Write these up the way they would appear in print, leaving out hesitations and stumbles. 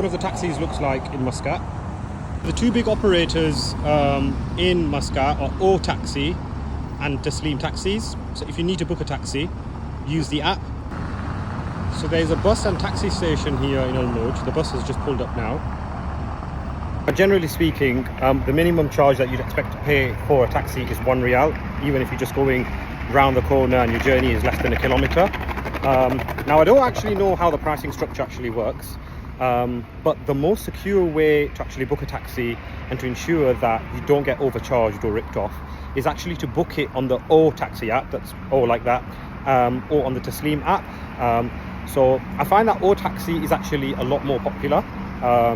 What of the taxis looks like in Muscat. The two big operators in Muscat are Otaxi and Tasleem taxis. So if you need to book a taxi, use the app. So there's a bus and taxi station here in Al Moj. The bus has just pulled up now. But generally speaking, the minimum charge that you'd expect to pay for a taxi is £1 even if you're just going round the corner and your journey is less than 1 kilometre. Now I don't actually know how the pricing structure actually works. But the most secure way to actually book a taxi and to ensure that you don't get overcharged or ripped off is actually to book it on the Otaxi app, that's O like that, or on the Tasleem app. So I find that Otaxi is actually a lot more popular.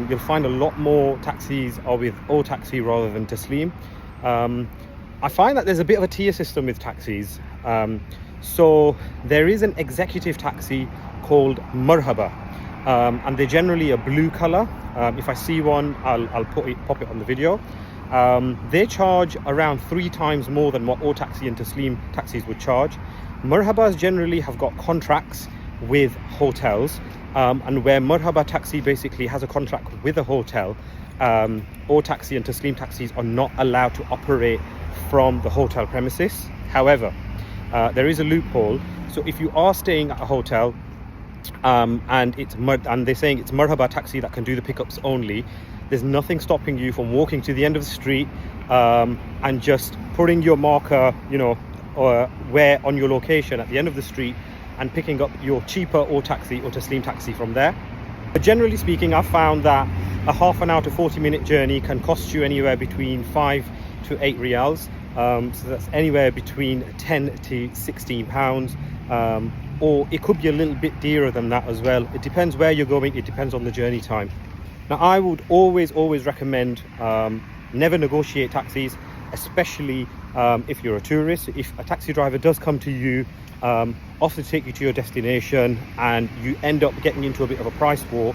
You'll find a lot more taxis are with Otaxi rather than Tasleem. I find that there's a bit of a tier system with taxis. So there is an executive taxi called Marhaba. And they're generally a blue color. If I see one, I'll pop it on the video. They charge around 3 times more than what Otaxi and Tasleem taxis would charge. Marhabas generally have got contracts with hotels, and where Marhaba taxi basically has a contract with a hotel, Otaxi and Tasleem taxis are not allowed to operate from the hotel premises. However, there is a loophole. So if you are staying at a hotel, and they're saying it's Marhaba taxi that can do the pickups only, there's nothing stopping you from walking to the end of the street and just putting your marker, or where on your location at the end of the street and picking up your cheaper Otaxi or Tasleem taxi from there. But generally speaking, I've found that a half an hour to 40-minute journey can cost you anywhere between 5 to 8 riyals. So that's anywhere between 10 to 16 pounds. Or it could be a little bit dearer than that as well. It depends where you're going, it depends on the journey time. Now I would always recommend never negotiate taxis, especially if you're a tourist. If a taxi driver does come to you, offer to take you to your destination and you end up getting into a bit of a price war,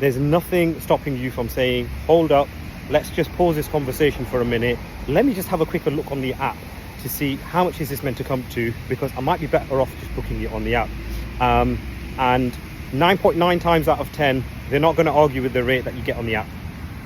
there's nothing stopping you from saying, hold up, let's just pause this conversation for a minute, let me just have a quicker look on the app to see how much is this meant to come to, because I might be better off just booking it on the app. And 9.9 times out of 10, they're not going to argue with the rate that you get on the app.